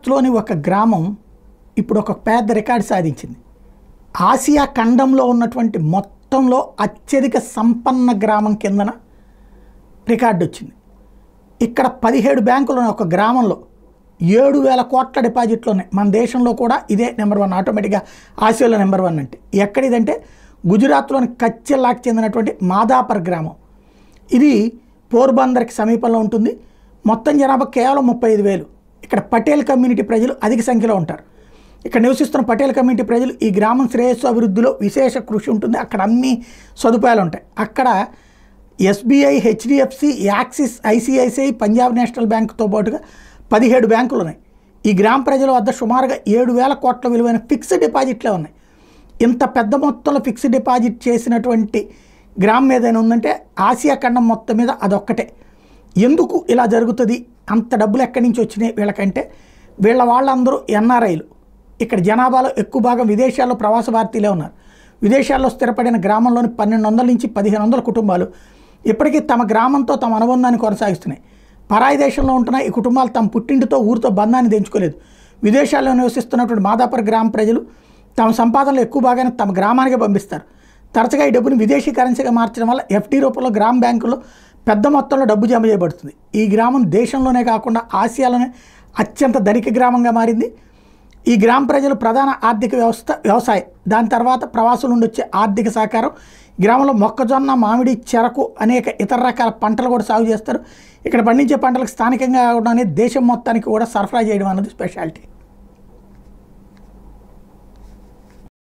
గుజరాత్లోని ఒక గ్రామం ఇప్పుడు ఒక పెద్ద రికార్డు సాధించింది. ఆసియా ఖండంలో ఉన్నటువంటి మొత్తంలో అత్యధిక సంపన్న గ్రామం కిందన రికార్డు వచ్చింది. ఇక్కడ 17 బ్యాంకులు ఉన్న ఒక గ్రామంలో 7,000 కోట్ల డిపాజిట్లు ఉన్నాయి. మన దేశంలో కూడా ఇదే నెంబర్ 1, ఆటోమేటిక్గా ఆసియాలో నెంబర్ 1 అంటే. ఎక్కడిదంటే గుజరాత్లోని కచ్ జిల్లాకు చెందినటువంటి మాదాపర్ గ్రామం. ఇది పోర్బందర్కి సమీపంలో ఉంటుంది. మొత్తం జనాభా కేవలం 35,000. ఇక్కడ పటేల్ కమ్యూనిటీ ప్రజలు అధిక సంఖ్యలో ఉంటారు. ఇక్కడ నివసిస్తున్న పటేల్ కమ్యూనిటీ ప్రజలు ఈ గ్రామం శ్రేయస్సు అభివృద్ధిలో విశేష కృషి ఉంటుంది. అక్కడ అన్ని సదుపాయాలు ఉంటాయి. అక్కడ SBI, HDFC, axis, ICICI, Punjab national బ్యాంకుతో పాటుగా 17 బ్యాంకులు ఉన్నాయి. ఈ గ్రామ ప్రజల వద్ద సుమారుగా 7,000 కోట్ల విలువైన ఫిక్స్డ్ డిపాజిట్లే ఉన్నాయి. ఇంత పెద్ద మొత్తంలో ఫిక్స్డ్ డిపాజిట్ చేసినటువంటి గ్రామం ఏదైనా ఉందంటే ఆసియా ఖండం మొత్తం మీద అదొక్కటే. ఎందుకు ఇలా జరుగుతుంది, అంత డబ్బులు ఎక్కడి నుంచి వచ్చినాయి వీళ్ళకంటే, వాళ్ళందరూ ఎన్ఆర్ఐలు. ఇక్కడ జనాభాలో ఎక్కువ భాగం విదేశాల్లో ప్రవాస భారతీయులే ఉన్నారు. విదేశాల్లో స్థిరపడిన గ్రామంలోని 1,200 నుంచి 1,500 కుటుంబాలు ఇప్పటికీ తమ గ్రామంతో తమ అనుబంధాన్ని కొనసాగిస్తున్నాయి. పరాయి దేశంలో ఉంటున్న ఈ కుటుంబాలు తమ పుట్టింటితో ఊరితో బంధాన్ని తెంచుకోలేదు. విదేశాల్లో నివసిస్తున్నటువంటి మాదాపర్ గ్రామ ప్రజలు తమ సంపాదనలో ఎక్కువ భాగాన్ని తమ గ్రామానికి పంపిస్తారు. తరచుగా ఈ డబ్బుని విదేశీ కరెన్సీగా మార్చడం వల్ల ఎఫ్డీ రూపంలో గ్రామ బ్యాంకుల్లో పెద్ద మొత్తంలో డబ్బు జమ చేయబడుతుంది. ఈ గ్రామం దేశంలోనే కాకుండా ఆసియాలోనే అత్యంత ధనిక గ్రామంగా మారింది. ఈ గ్రామ ప్రజలు ప్రధాన ఆర్థిక వ్యవసాయం, దాని తర్వాత ప్రవాసుల నుండి వచ్చే ఆర్థిక సహకారం. గ్రామంలో మొక్కజొన్న, మామిడి, చెరకు, అనేక ఇతర రకాల పంటలు కూడా సాగు చేస్తారు. ఇక్కడ పండించే పంటలకు స్థానికంగా కూడా దేశం మొత్తానికి కూడా సరఫరా చేయడం అన్నది స్పెషాలిటీ.